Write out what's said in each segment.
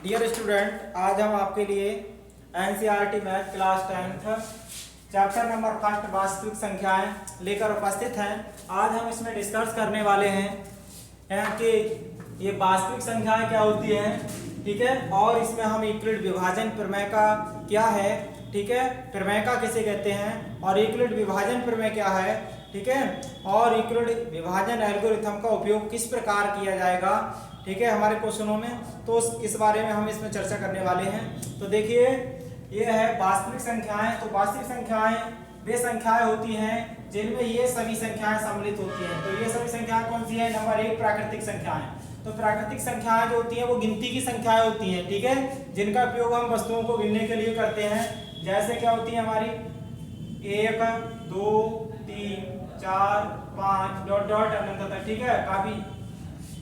Dear student, आज हम आपके लिए NCERT math class 10th chapter number first वास्तविक संख्याएं लेकर उपस्थित हैं। आज हम इसमें डिस्कस करने वाले हैं कि ये वास्तविक संख्याएं क्या होती हैं, ठीक है। और इसमें हम यूक्लिड विभाजन प्रमेय का क्या है, ठीक है, प्रमेय का किसे कहते हैं और यूक्लिड विभाजन प्रमेय क्या है, ठीक है, और यूक्लिड विभाजन एल्गोरिथम का उपयोग किस प्रकार किया जाएगा, ठीक है, हमारे क्वेश्चनों में। तो इस बारे में हम इसमें चर्चा करने वाले हैं। तो देखिए, ये है वास्तविक संख्याएं। तो वास्तविक संख्याएं वे संख्याएं होती हैं जिनमें ये सभी संख्याएं सम्मिलित होती हैं। तो ये सभी संख्याएं कौन सी है? नंबर 1 प्राकृतिक संख्याएं। तो प्राकृतिक संख्याएं जो होती हैं वो गिनती की संख्याएं होती हैं, ठीक है, जिनका उपयोग हम वस्तुओं को गिनने के लिए करते हैं। जैसे क्या होती है हमारी 1 2 3 4 5 डॉट डॉट अनंत तक, ठीक है। काफी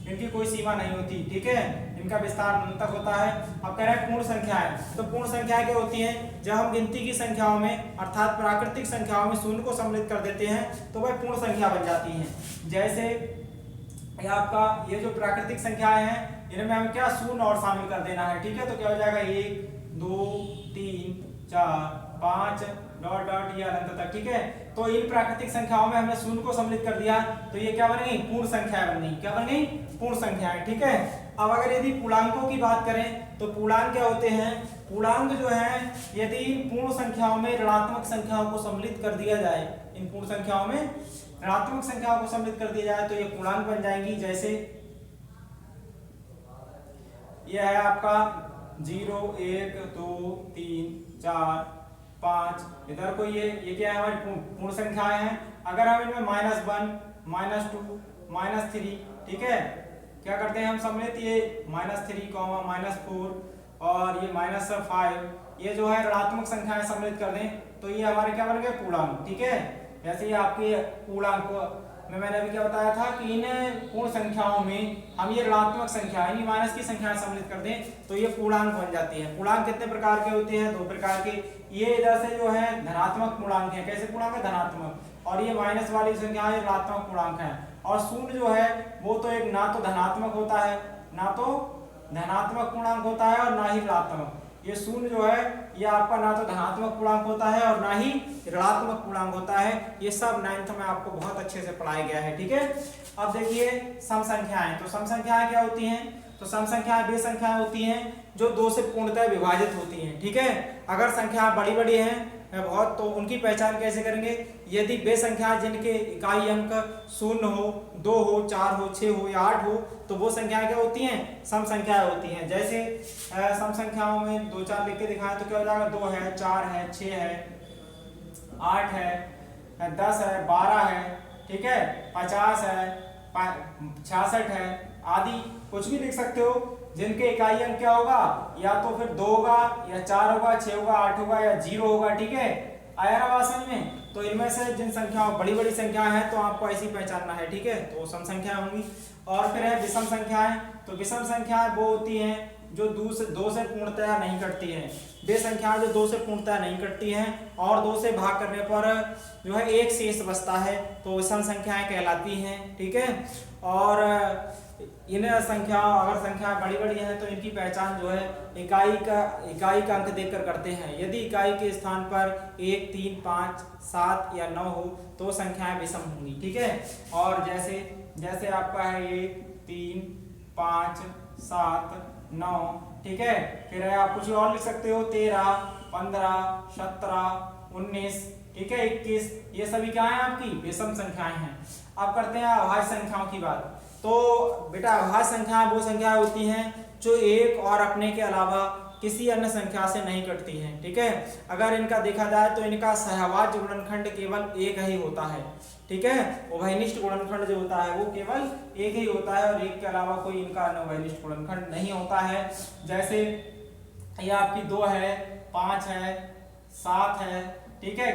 इनकी कोई सीमा नहीं होती, ठीक है, इनका विस्तार अनंत तक होता है। अब कह रहे हैं पूर्ण संख्याएं। तो पूर्ण संख्याएं क्या होती हैं? जब हम गिनती की संख्याओं में अर्थात प्राकृतिक संख्याओं में शून्य को सम्मिलित कर देते हैं तो वह पूर्ण संख्या बन जाती हैं। जैसे ये आपका ये जो प्राकृतिक संख्याएं हैं इनमें हमें क्या शून्य और शामिल कर देना है, ठीक है। तो क्या हो जाएगा 1 2 3 4 5 डॉट डॉट ये अनंत तक, ठीक है। तो इन प्राकृतिक संख्याओं में हमने शून्य को सम्मिलित कर दिया तो ये क्या बन गई? पूर्ण संख्या बन गई। क्या बन गई? पूर्ण संख्याएं, ठीक है। अब अगर यदि पूर्णांकों की बात करें तो पूर्णांक क्या होते हैं? पूर्णांक जो है यदि पूर्ण संख्याओं में ऋणात्मक संख्याओं को सम्मिलित कर दिया जाए, इन पूर्ण संख्याओं में ऋणात्मक संख्याओं को सम्मिलित कर दिया जाए तो ये पूर्णांक बन जाएंगी। जैसे यह है आपका 0 1 2 3 4 5, इधर को ये क्या है? हमारी पूर्ण संख्याएं हैं। अगर हम इनमें -1 -2 -3, ठीक है, क्या करते हैं हम सम्मिलित, ये -3, -4 और ये -5, ये जो है ऋणात्मक संख्याएं सम्मिलित कर दें तो ये हमारे क्या बन गए? पूर्णांक, ठीक है। जैसे ये आपके पूर्णांक में मैंने अभी क्या बताया था कि इन पूर्ण संख्याओं में हम ये ऋणात्मक संख्या यानी माइनस की संख्याएं सम्मिलित कर दें तो ये पूर्णांक बन जाती है। पूर्णांक कितने प्रकार के होते हैं? 2 प्रकार के। ये इधर से जो है धनात्मक पूर्णांक है। कैसे पूर्णांक है? धनात्मक। और ये माइनस वाली संख्या है ऋणात्मक पूर्णांक है। और शून्य जो है वो तो एक ना तो धनात्मक होता है, ना तो धनात्मक पूर्णांक होता है और ना ही ऋणात्मक। ये शून्य जो है ये आपका ना तो धनात्मक पूर्णांक होता है और ना ही ऋणात्मक पूर्णांक होता है। ये सब 9th में आपको बहुत अच्छे से पढ़ाया गया है, ठीक है। अब देखिए सम संख्याएं। तो सम संख्याएं क्या होती हैं? तो सम संख्याएं वे संख्याएं होती हैं जो 2 से पूर्णतः विभाजित होती हैं, ठीक है। अगर संख्या बड़ी बड़ी हैं बहुत तो उनकी पहचान कैसे करेंगे? यदि वे संख्याएं जिनके इकाई अंक 0 हो, 2 हो, 4 हो, 6 हो या 8 हो तो वो संख्याएं क्या होती हैं? सम संख्याएं होती हैं। जैसे सम संख्याओं में 2 4 लिख के दिखाएं तो क्या हो जाएगा? 2 है, 4 है, 6 है, 8 है, 10 है, 12 है, ठीक है, 50 है, 66 है आदि कुछ भी लिख सकते हो जिनके इकाई अंक क्या होगा? या तो फिर 2 होगा या 4 होगा, 6 होगा, 8 होगा या 0 होगा, ठीक है। आया ना बात समझ में? तो इनमें से जिन संख्याओं बड़ी बड़ी संख्याएं हैं तो आपको ऐसी पहचानना है, ठीक है। तो सम संख्याएं होंगी। और फिर है विषम संख्याएं। तो विषम संख्याएं वो होती हैं जो 2 से पूर्णतः नहीं कटती हैं। वे संख्याएं जो 2 से पूर्णतः नहीं कटती हैं और 2 से भाग करने पर जो है एक शेष बचता है तो विषम संख्याएं कहलाती हैं, ठीक है। और इन संख्याओं अगर संख्या बड़ी बड़ी है तो इनकी पहचान जो है इकाई का अंक देखकर करते हैं। यदि इकाई के स्थान पर 1 3 5 7 या 9 हो तो संख्याएं विषम होंगी, ठीक है। और जैसे आपका है 1 3 5 7 9, ठीक है। फिर है आप कुछ और लिख सकते हो 13 15 17 19, ठीक है, 21, ये सभी क्या है? आपकी विषम संख्याएं हैं। अब करते हैं अभाज्य संख्याओं की बात। तो बेटा अभाज्य संख्याएं वो संख्याएं होती हैं जो एक और अपने के अलावा किसी अन्य संख्या से नहीं कटती हैं, ठीक है। अगर इनका देखा जाए तो इनका सहभाज्य गुणनखंड केवल एक ही होता है, ठीक है। उभयनिष्ठ गुणनखंड जो होता है वो केवल एक ही होता है और एक के अलावा कोई इनका अन्य उभयनिष्ठ गुणनखंड नहीं होता है। जैसे ये आपकी 2 है, 5 है, 7 है, ठीक है,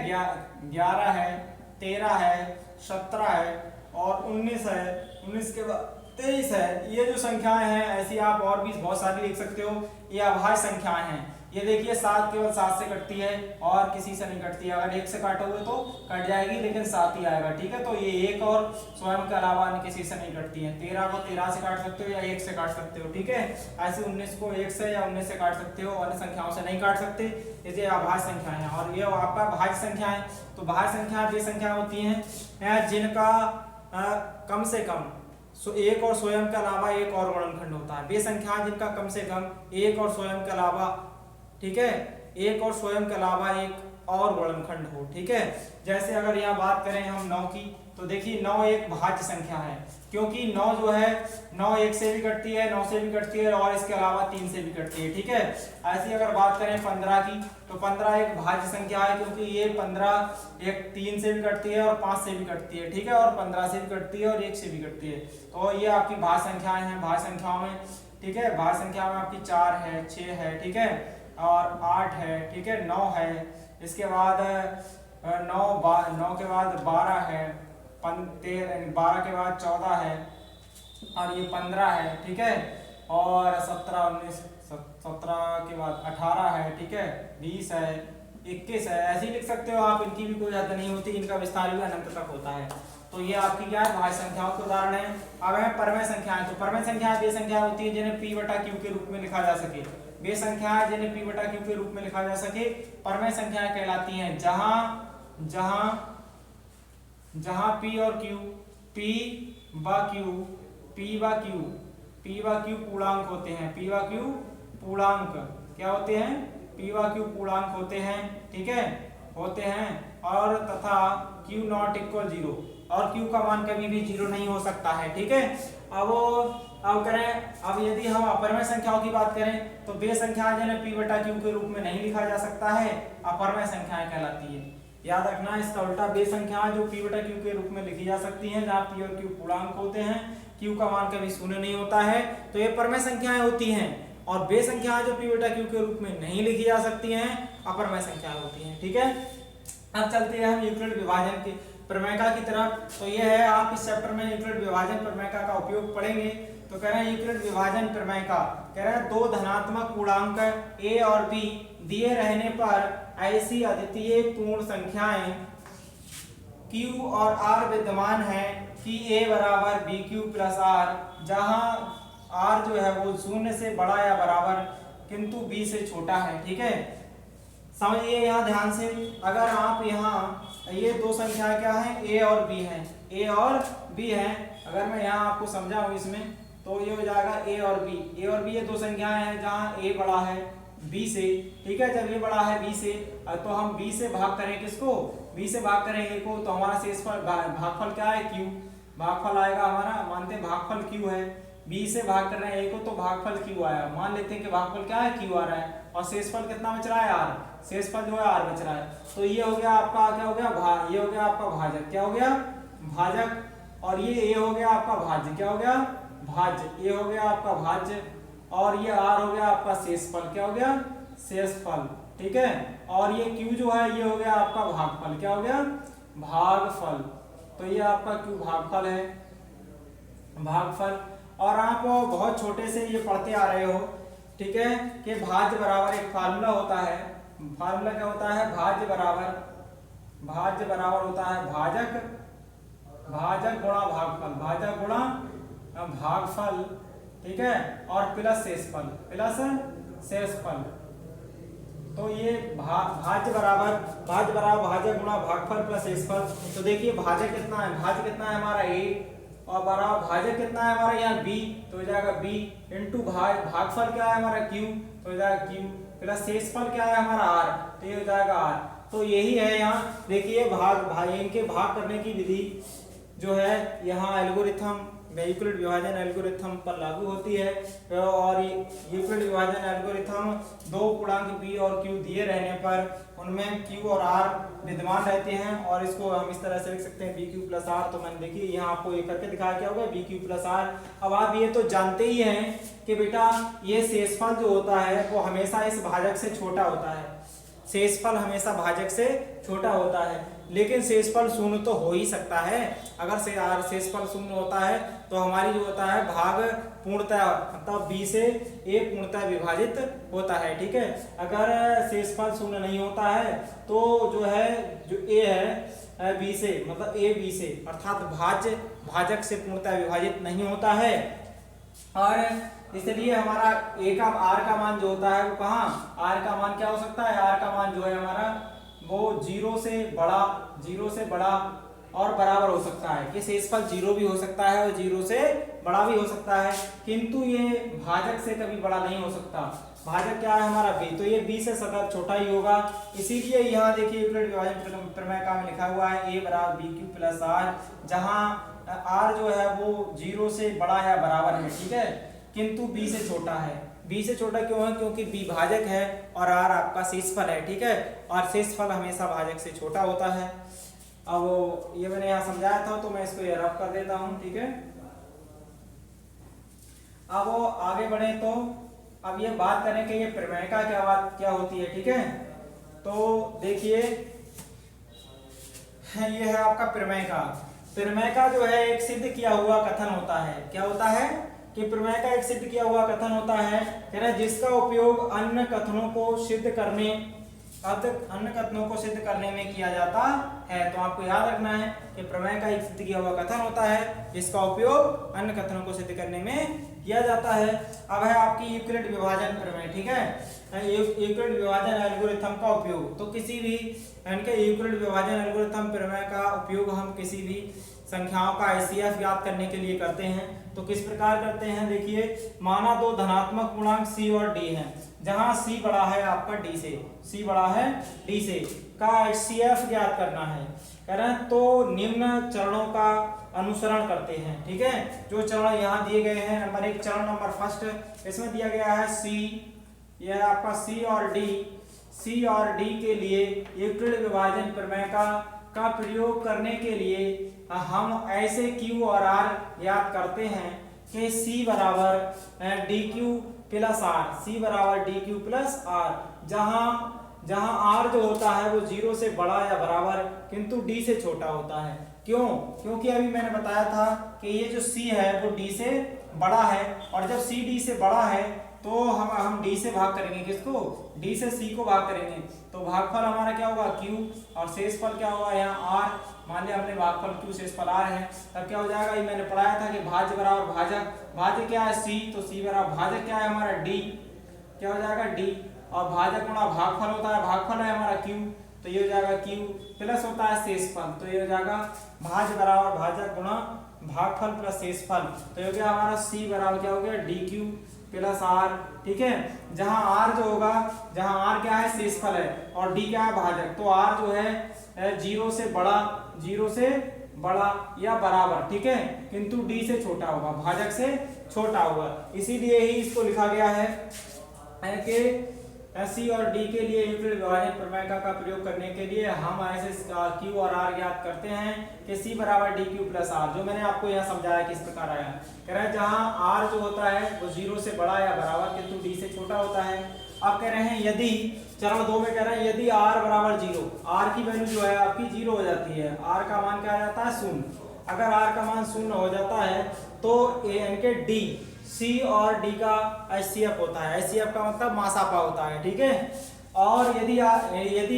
11 है, 13 है, 17 है और 19 है, 19 के बाद 23 है। ये जो संख्याएं हैं ऐसी आप और भी बहुत सारी लिख सकते हो, ये अभाज्य संख्याएं हैं। ये देखिए 7 केवल 7 से कटती है और किसी से नहीं कटती है। अगर 1 से काटोगे तो कट जाएगी, लेकिन 7 ही आएगा। ठीक है, तो ये 1 और स्वयं के अलावा अन्य किसी से नहीं कटती है। 13 को 13 से काट सकते हो या 1 से काट सकते हो। ठीक है, ऐसे 19 को 1 से या 19 से काट सकते हो, अन्य संख्याओं से नहीं काट सकते। ये अभाज्य संख्या है। और ये आपका भाज्य संख्या है। तो भाज्य संख्या वे संख्या होती हैं जिनका कम से कम 1 और स्वयं के अलावा एक और गुणनखंड होता है। वे संख्या जिनका कम से कम 1 और स्वयं के अलावा, ठीक है, 1 और स्वयं के अलावा एक और गुणनखंड हो। ठीक है, जैसे अगर यहाँ बात करें हम 9 की, तो देखिए 9 एक भाज्य संख्या है, क्योंकि 9 जो है 9 1 से भी कटती है, 9 से भी कटती है और इसके अलावा 3 से भी कटती है। ठीक है, ऐसी अगर बात करें 15 की, तो 15 एक भाज्य संख्या है, क्योंकि ये 15 एक 3 से भी कटती है और 5 से भी कटती है। ठीक है, और 15 से भी कटती है और 1 से भी कटती है। तो ये आपकी भाज्य संख्याएं हैं। भाज्य संख्याओं में, ठीक है, भाज्य संख्या में आपकी 4 है, 6 है, ठीक है, और 8 है, ठीक है, 9 है, इसके बाद 9 के बाद 12 है, 12 के बाद 14 है, और ये 15 है। ठीक है, और 17 19 17 के बाद 18 है, ठीक है, 20 है, 21 है। ऐसे ही लिख सकते हो आप, इनकी भी कोई ज्यादा नहीं होती, इनका विस्तार भी अनंत तक होता है। तो ये आपकी क्या है, भाज्य संख्याओं के उदाहरण है। अब है परमेय संख्याएं। तो परमेय संख्याएं वे संख्या होती है जिन्हें p बटा q के रूप में लिखा जा सके। वे संख्याएं जिन्हें p बटा q के रूप में लिखा जा सके परमेय संख्याएं कहलाती हैं। जहां p और q, p व q पूर्णांक होते हैं। p व q पूर्णांक क्या होते हैं, p व q पूर्णांक होते हैं। ठीक है, होते हैं, और तथा q नॉट इक्वल 0, और q का मान कभी भी 0 नहीं हो सकता है। ठीक है, अब यदि हम अपरमेय संख्याओं की बात करें, तो वे संख्याएं जिन्हें p बटा q के रूप में नहीं लिखा जा सकता है अपरमेय संख्याएं कहलाती है। याद रखना, इसका उल्टा वे संख्याएं जो p बटा q के रूप में लिखी जा सकती हैं, जहां p और q पूर्णांक होते हैं, q का मान कभी 0 नहीं होता है, तो ये परमेय संख्याएं होती हैं। और वे संख्याएं जो p बटा q के रूप में नहीं लिखी जा सकती हैं अपरमेय संख्याएं होती हैं। ठीक है, अब चलते हैं हम यूक्लिड विभाजन के प्रमेयिका की तरफ। तो ये है, आप इस चैप्टर में यूक्लिड विभाजन प्रमेयिका का उपयोग पढ़ेंगे। तो कह रहे हैं यूक्लिड विभाजन प्रमेयिका, कह रहे हैं 2 धनात्मक पूर्णांक a और b दिए रहने पर ऐसी अद्वितीय पूर्ण संख्याएं q और r विद्यमान है कि a बराबर bq प्लस r, जहां r जो है वो 0 से बड़ा या बराबर किंतु b से छोटा है। ठीक है, समझिए यहाँ ध्यान से, अगर आप यहाँ ये 2 संख्याएं क्या है, a और b है, a और b है। अगर मैं यहाँ आपको समझाऊं इसमें, तो ये हो जाएगा a और b ये 2 संख्याएं हैं जहाँ a बड़ा है b से। ठीक है, जब a बड़ा है b से, तो हम b से भाग करें किसको, b से भाग करें a को, तो हमारा शेषफल भागफल क्या है, q। भागफल आएगा हमारा, मानते हैं भागफल q है, b से भाग कर रहे हैं a को, तो भागफल q आया। मान लेते हैं कि भागफल क्या है, q आ रहा है, और शेषफल कितना बच रहा है, r। शेषफल जो है r बच रहा है। तो ये हो गया आपका, क्या हो गया, ये हो गया आपका भाजक। क्या हो गया, भाजक। और ये a हो गया आपका भाज्य। क्या हो गया, भाज्य। ये हो गया आपका भाज्य, और ये r हो गया आपका शेषफल। क्या हो गया, शेषफल। ठीक है, और ये q जो है ये हो गया आपका भागफल। क्या हो गया, भागफल। तो ये आपका q भागफल है, भागफल। और आप बहुत छोटे से ये पढ़ते आ रहे हो, ठीक है, कि भाज्य बराबर एक फार्मूला होता है। फार्मूला क्या होता है, भाज्य बराबर होता है भाजक गुणा भागफल, भाजक गुणा भागफल। ठीक है, और प्लस शेषफल। तो ये भाज्य बराबर भाजक गुणा भागफल प्लस शेषफल। तो देखिए भाजक कितना है, भाज्य कितना है हमारा a, और बराबर भाजक कितना है हमारा यहाँ b, तो हो जाएगा b इंटू भागफल क्या है हमारा q, तो हो जाएगा q, प्लस शेषफल क्या है हमारा r, तो ये हो जाएगा r। तो यही है यहाँ, देखिए इनके भाग करने की विधि जो है यहाँ एल्गोरिथम, यूक्लिड विभाजन एल्गोरिथम पर लागू होती है। और यूक्लिड विभाजन एल्गोरिथम 2 पूर्णांक b और q दिए रहने पर उनमें q और r विद्यमान रहते हैं, और इसको हम इस तरह से लिख सकते हैं bq प्लस r। तो मैंने देखिए यहाँ आपको ये करके दिखाया क्या होगा, bq प्लस r। अब आप ये तो जानते ही हैं कि बेटा ये शेषफल जो होता है वो हमेशा इस भाजक से छोटा होता है, शेषफल हमेशा भाजक से छोटा होता है। लेकिन शेषफल शून्य तो हो ही सकता है। अगर शेषफल शून्य होता है तो हमारी जो होता है भाग पूर्णतः मतलब b से a पूर्णतः विभाजित होता है, ठीक है। अगर शेषफल शून्य नहीं होता है तो जो है जो a है b से मतलब a b से अर्थात भाजक से पूर्णतः विभाजित नहीं होता है। और इसलिए हमारा a का r का मान जो होता है वो कहाँ, r का मान क्या हो सकता है, r का मान जो है हमारा वो 0 से बड़ा और बराबर हो सकता है कि शेषफल 0 भी हो सकता है और 0 से बड़ा भी हो सकता है, किंतु ये भाजक से कभी बड़ा नहीं हो सकता। भाजक क्या है हमारा b, तो ये b से सदैव छोटा ही होगा। इसीलिए यहाँ देखिए यूक्लिड विभाजन प्रमेय का में लिखा हुआ है a बराबर b क्यूब प्लस r, जहाँ r जो है वो 0 से बड़ा या बराबर है, ठीक है, किंतु b से छोटा है। b से छोटा क्यों है, क्योंकि b भाजक है और r आपका शेषफल है, ठीक है, और शेषफल हमेशा भाजक से छोटा होता है। अब ये मैंने यहाँ समझाया था तो मैं इसको ये रफ कर देता हूँ, ठीक है। अब वो आगे बढ़े तो अब ये बात करें कि ये प्रमेय का क्या होती है, ठीक है। तो देखिए ये है आपका प्रमेय का जो है एक सिद्ध किया हुआ कथन होता है। क्या होता है कि प्रमेय का एक सिद्ध किया हुआ कथन होता है, कह रहा है जिसका उपयोग अन्य कथनों को सिद्ध करने में किया जाता है। तो आपको याद रखना है कि प्रमेय का एक सिद्ध किया हुआ कथन होता है जिसका उपयोग अन्य कथनों को सिद्ध करने में किया जाता है। अब है आपकी यूक्लिड विभाजन प्रमेय, ठीक है, यूक्लिड विभाजन एल्गोरिथम का उपयोग। तो किसी भी यूक्लिड विभाजन एल्गोरिथम प्रमेय का उपयोग हम किसी भी संख्याओं का HCF ज्ञात करने के लिए करते हैं। तो किस प्रकार करते हैं, देखिए माना दो धनात्मक पूर्णांक C और D हैं, जहां C बड़ा है आपका D से, का HCF ज्ञात करना है, करें तो निम्न चरणों का अनुसरण करते हैं, ठीक है। जो चरण यहाँ दिए गए हैं, नंबर 1 चरण नंबर फर्स्ट, इसमें दिया गया है C, यह है आपका C और D के लिए यूक्लिड विभाजन प्रमेय का प्रयोग करने के लिए हम ऐसे Q और R याद करते हैं कि C बराबर DQ प्लस R, जहां R जो होता है वो 0 से बड़ा या बराबर किंतु D से छोटा होता है। क्यों, क्योंकि अभी मैंने बताया था कि ये जो C है वो D से बड़ा है, और जब C D से बड़ा है तो हम D से भाग करेंगे, किसको, D से C को भाग करेंगे, तो भागफल हमारा क्या होगा Q और शेषफल क्या होगा यहाँ R। मान लिया हमने भागफल Q शेषफल R है, तब क्या हो जाएगा, ये मैंने पढ़ाया था कि भाज्य बराबर भाजक, भाज्य क्या है C, तो C बराबर भाजक क्या है हमारा D, क्या हो जाएगा D, और भाजक गुणा भागफल होता है, भागफल है हमारा Q, तो ये हो जाएगा Q प्लस होता है शेषफल, तो ये हो जाएगा भाज्य बराबर भाजक गुणा भागफल प्लस शेषफल, तो ये गया हमारा C बराबर क्या हो गया DQ प्लस R, ठीक है। जहां R जो होगा, जहां R क्या है शेषफल है और D क्या है भाजक, तो R जो है 0 से बड़ा या बराबर, ठीक है, किंतु D से छोटा होगा, भाजक से छोटा होगा। इसीलिए ही इसको लिखा गया है कि C और D के लिए यूक्लिड विभाजन प्रमेय का प्रयोग करने के लिए हम ऐसे Q और R ज्ञात करते हैं कि C बराबर DQ प्लस R, जो मैंने आपको यहाँ समझाया किस प्रकार आया। कह रहे हैं जहाँ R जो होता है वो 0 से बड़ा या बराबर किंतु D से छोटा होता है। अब कह रहे हैं यदि चरण 2 में कह रहे हैं यदि R बराबर 0, R की वैल्यू जो है आपकी 0 हो जाती है, R का मान क्या आ जाता है 0। अगर R का मान 0 हो जाता है तो इनके D C और D का HCF होता है, HCF का मतलब मासापा होता है, ठीक है। और यदि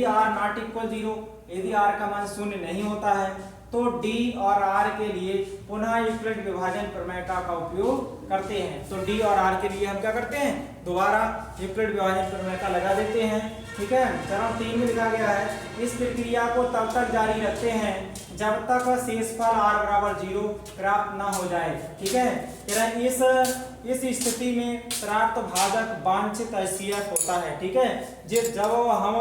R नॉट इक्वल 0, यदि R का मान 0 नहीं होता है तो D और R के लिए पुनः यूक्लिड विभाजन प्रमेय का उपयोग करते हैं। तो D और R के लिए हम क्या करते हैं, दोबारा यूक्लिड विभाजन प्रमेय का लगा देते हैं, ठीक है। चरण 3 में लिखा गया है इस प्रक्रिया को तब तक जारी रखते हैं जब तक शेषफल R बराबर 0 प्राप्त न हो जाए, ठीक है। इस स्थिति में प्राप्त भाजक वांछित HCF होता है, ठीक है। जब हम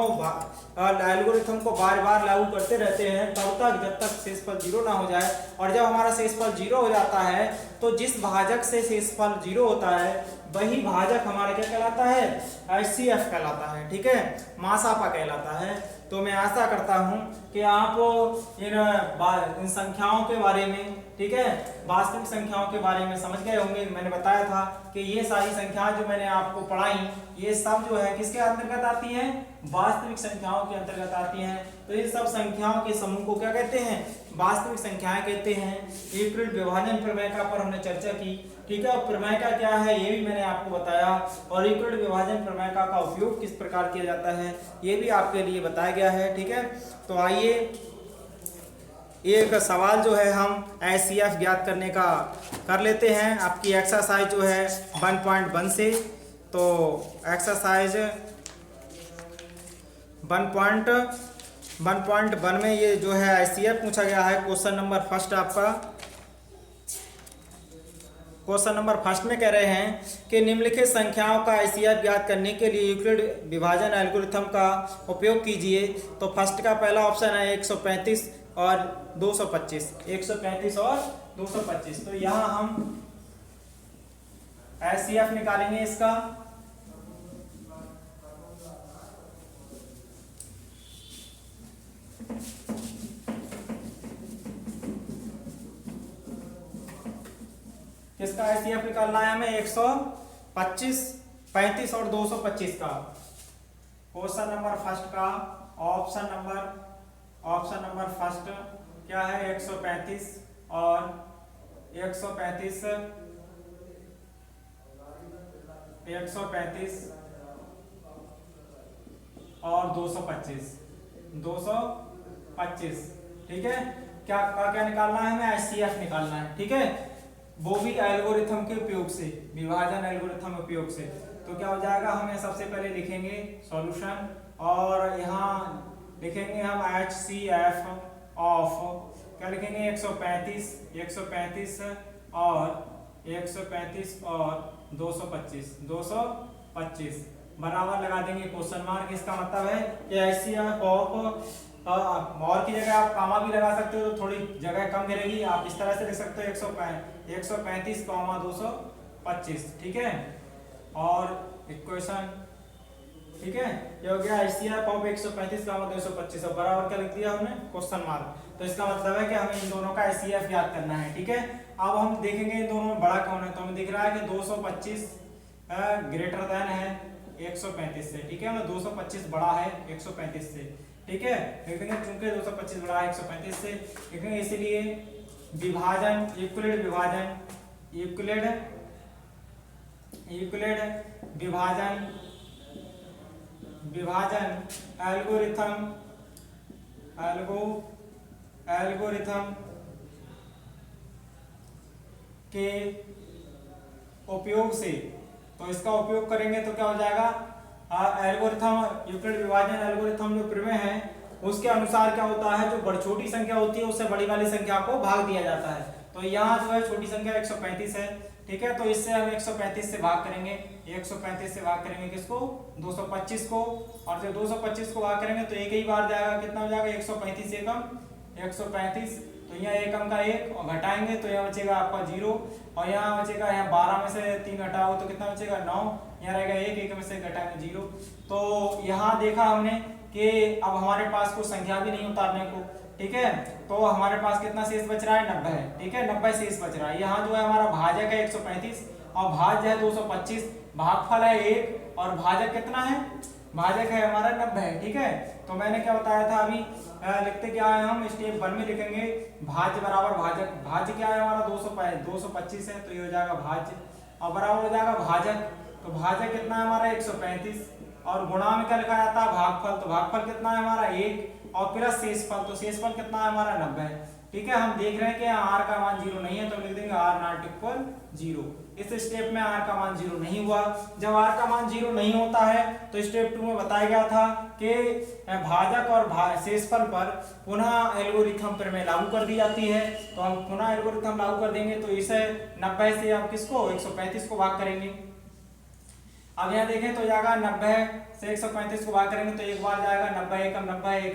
एल्गोरिथम को बार बार लागू करते रहते हैं तब तक जब तक शेषफल 0 ना हो जाए, और जब हमारा शेषफल 0 हो जाता है तो जिस भाजक से शेषफल 0 होता है वही भाजक हमारा क्या कहलाता है, HCF कहलाता है, ठीक है, मासापा कहलाता है। तो मैं आशा करता हूं कि आप इन संख्याओं के बारे में, ठीक है, वास्तविक संख्याओं के बारे में समझ गए होंगे। मैंने बताया था कि ये सारी संख्याएं जो मैंने आपको पढ़ाई, ये सब जो है किसके अंतर्गत आती हैं, वास्तविक संख्याओं के अंतर्गत आती हैं। तो ये सब संख्याओं के समूह को क्या कहते हैं, वास्तविक संख्याएं कहते हैं। यूक्लिड विभाजन प्रमेय का पर हमने चर्चा की, ठीक है, और प्रमेय का क्या है ये भी मैंने आपको बताया, और यूक्लिड विभाजन प्रमेय का उपयोग किस प्रकार किया जाता है ये भी आपके लिए बताया गया है, ठीक है। तो आइए एक सवाल जो है हम HCF ज्ञात करने का कर लेते हैं। आपकी एक्सरसाइज जो है 1.1 से, तो एक्सरसाइज 1.1 में ये जो है HCF पूछा गया है। क्वेश्चन नंबर फर्स्ट आपका, क्वेश्चन नंबर फर्स्ट में कह रहे हैं कि निम्नलिखित संख्याओं का HCF ज्ञात करने के लिए यूक्लिड विभाजन एल्गोरिथम का उपयोग कीजिए। तो फर्स्ट का पहला ऑप्शन है 135 और 225, 135 और 225। तो यहाँ हम HCF निकालेंगे इसका। किसका HCF निकालना है हमें, 125, 35 और 225 का। क्वेश्चन नंबर फर्स्ट का ऑप्शन नंबर फर्स्ट क्या है, 135 और 135 और 225, ठीक है। क्या निकालना है हमें, HCF निकालना है, ठीक है, वो भी एल्गोरिथम के उपयोग से, विभाजन एल्गोरिथम उपयोग से। तो क्या हो जाएगा, हमें सबसे पहले लिखेंगे सॉल्यूशन, और यहाँ लिखेंगे हम HCF ऑफ, क्या लिखेंगे, 135 और 225 बराबर लगा देंगे क्वेश्चन मार्क। इसका मतलब है कि HCF ऑफ, और की जगह आप कामा भी लगा सकते हो तो थोड़ी जगह कम मिलेगी। आप इस तरह से लिख सकते हो 135, 225, ठीक है। और इक्वेशन, ठीक है, ये हो गया HCF ऑफ 135, 225 और बराबर क्या लिख दिया हमने, क्वेश्चन मार्क। तो इसका मतलब है कि हमें इन दोनों का HCF ज्ञात करना है, ठीक है। अब हम देखेंगे इन दोनों में बड़ा कौन है। तो हमें दिख रहा है कि 225 ग्रेटर देन है 135 से, ठीक है, 225 बड़ा है 135 से, ठीक है। देखेंगे चूंकि 225 बड़ा है 135 से, देखेंगे इसीलिए विभाजन, यूक्लिड विभाजन एल्गोरिथम के उपयोग से, तो इसका उपयोग करेंगे तो क्या हो जाएगा, एल्गोरिथम, यूक्लिड विभाजन एल्गोरिथम जो प्रमेय है उसके अनुसार क्या होता है, जो छोटी संख्या होती है उससे बड़ी वाली संख्या को भाग दिया जाता है। तो यहाँ जो है छोटी संख्या 135 है, ठीक है, तो इससे हम 135 से भाग करेंगे, 135 से भाग करेंगे किसको, 225 को, और जब 225 को भाग करेंगे तो एक ही बार जाएगा, कितना हो जाएगा, 135 एकम 135, तो यहाँ एकम का 1 और घटाएंगे तो यहाँ बचेगा आपका 0, और यहाँ बचेगा, यहाँ 12 में से 3 घटाओ तो कितना बचेगा 9, यहाँ रहेगा 1 में से घटाएंगे 0। तो यहाँ देखा हमने कि अब हमारे पास कोई संख्या भी नहीं उतारने को, ठीक है, तो हमारे पास कितना शेष बच रहा है, 90 है, ठीक है, 90 शेष बच रहा है। यहाँ जो है हमारा भाजक है 135 और भाज्य है 225, भागफल है 1 और भाजक कितना है, भाजक है हमारा 90 है, ठीक है। तो मैंने क्या बताया था अभी, लिखते क्या है हम, स्टेप 1 में लिखेंगे भाज्य बराबर भाजक। भाज्य क्या है हमारा 225 है, तो ये हो जाएगा भाज्य, और बराबर हो जाएगा भाजक। तो भाजक कितना है हमारा 135, और गुणा में क्या लिखा जाता है, भागफल। तो भागफल कितना है हमारा 1 और प्लस शेषफल, तो शेषफल कितना है हमारा 90 है, ठीक है। हम देख रहे हैं कि r का मान 0 नहीं है, तो लिख देंगे r नॉट इक्वल 0। इस स्टेप में r का मान 0 नहीं हुआ। जब r का मान 0 नहीं होता है तो स्टेप 2 में बताया गया था कि भाजक और शेषफल पर पुनः एल्गोरिथम प्रमेय लागू कर दी जाती है। तो हम पुनः एल्गोरिथम लागू कर देंगे, तो इसे 90 से आप किसको 135 को भाग करेंगे। अब यहाँ देखें तो जाएगा 90 से 135 को भाग करेंगे तो एक बार जाएगा 90 एकम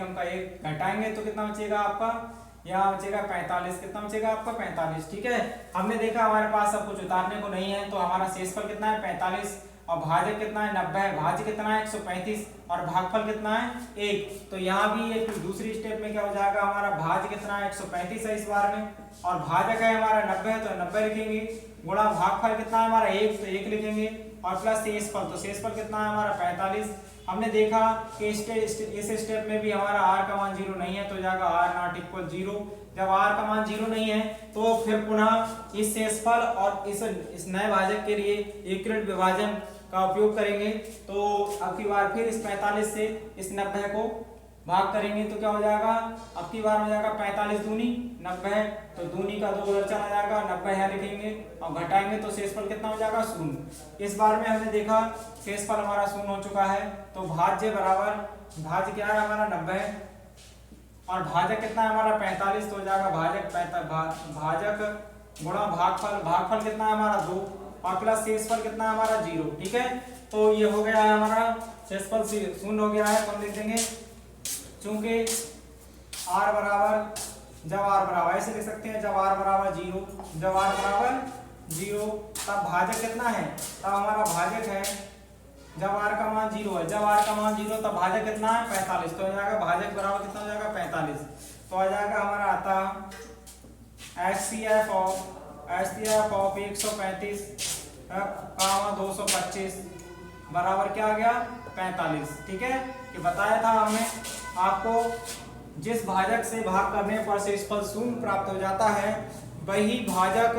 का 1 घटाएंगे तो कितना बचेगा आपका, यहाँ बचेगा 45, कितना बचेगा आपका 45, ठीक है। हमने देखा हमारे पास सब कुछ उतारने को नहीं है, तो हमारा शेषफल कितना है 45, और भाजक कितना है 90 है, भाज्य कितना है 135 और भागफल कितना है 1। तो यहाँ भी एक दूसरी स्टेप में क्या हो जाएगा, हमारा भाज्य कितना है 135 है इस बार में, और भाजक है हमारा 90 है तो 90 लिखेंगे, गुणा भागफल कितना है हमारा 1 तो 1 लिखेंगे, और प्लस शेषफल, तो शेषफल कितना है हमारा 45। हमने देखा कि इस स्टेप में भी हमारा r का मान 0 नहीं है तो जाएगा r नॉट इक्वल 0। जब r का मान 0 नहीं है तो फिर पुनः इस शेषफल और इस नए भाजक के लिए एकीकृत विभाजन का उपयोग करेंगे। तो अब की बार फिर इस 45 से इस 90 को भाग करेंगे तो क्या हो जाएगा, अब की बार हो जाएगा 45 दूनी 90, तो दूनी का 2 उधर चला जाएगा, 90 यहाँ लिखेंगे और घटाएंगे तो शेषफल कितना हो जाएगा 0। इस बार में हमने देखा शेषफल हमारा 0 हो चुका है, तो भाज्य बराबर, भाज्य क्या है हमारा 90 और भाजक कितना है हमारा 45, तो हो जाएगा भाजक गुणा भागफल, भागफल कितना है हमारा 2 और प्लस शेषफल कितना है हमारा 0। ठीक है, तो ये हो गया है हमारा शेषफल 0 हो गया है, तो हम लिख देंगे चूंकि r बराबर, जब r बराबर ऐसे लिख सकते हैं, जब r बराबर 0, जब r बराबर 0 तब भाजक कितना है, तब हमारा भाजक है, जब r का मान 0 है, जब r का मान 0 तब भाजक कितना है 45, तो हो जाएगा भाजक बराबर कितना हो जाएगा 45, तो आ जाएगा हमारा आता HCF ऑफ 135 225 बराबर क्या आ गया 45। ठीक है, कि बताया था हमने आपको, जिस भाजक से भाग करने पर शेषफल 0 प्राप्त हो जाता है वही भाजक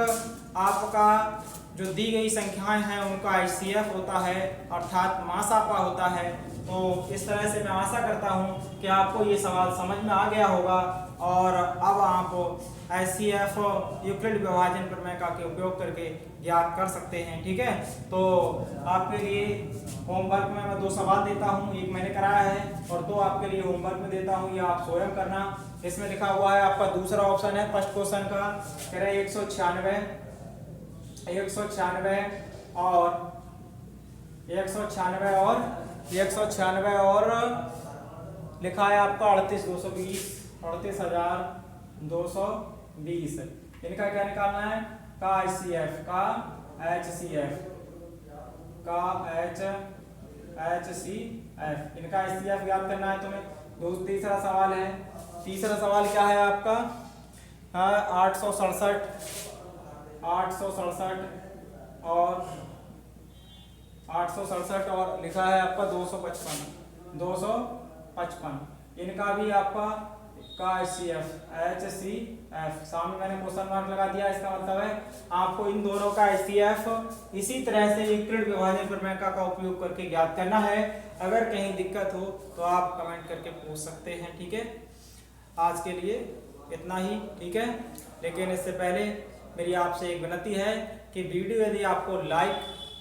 आपका जो दी गई संख्याएं हैं उनका HCF होता है, अर्थात मासापा होता है। तो इस तरह से मैं आशा करता हूं कि आपको ये सवाल समझ में आ गया होगा और अब आप HCF यूक्लिड विभाजन प्रमेय के उपयोग करके ज्ञात कर सकते हैं। ठीक है, तो आपके लिए होमवर्क में मैं 2 सवाल देता हूं, एक मैंने कराया है और 2 आपके लिए होमवर्क में देता हूं, ये आप स्वयं करना। इसमें लिखा हुआ है आपका दूसरा ऑप्शन है फर्स्ट क्वेश्चन का, कह रहे 196 और लिखा है आपका 38,220 इनका क्या निकालना है, का HCF इनका HCF ज्ञात करना है तुम्हें। तीसरा सवाल है, तीसरा सवाल क्या है आपका 867 और लिखा है आपका 255 इनका भी आपका का HCF सामने मैंने क्वेश्चन मार्क लगा दिया, इसका मतलब है आपको इन दोनों का HCF इसी तरह से यूक्लिड विभाजन प्रमेय का उपयोग करके ज्ञात करना है। अगर कहीं दिक्कत हो तो आप कमेंट करके पूछ सकते हैं। ठीक है, आज के लिए इतना ही। ठीक है, लेकिन इससे पहले मेरी आपसे एक विनती है कि वीडियो यदि आपको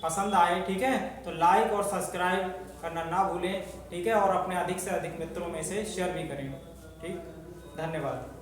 पसंद आए, ठीक है, तो लाइक और सब्सक्राइब करना ना भूलें। ठीक है, और अपने अधिक से अधिक मित्रों में से शेयर भी करें। ठीक, धन्यवाद।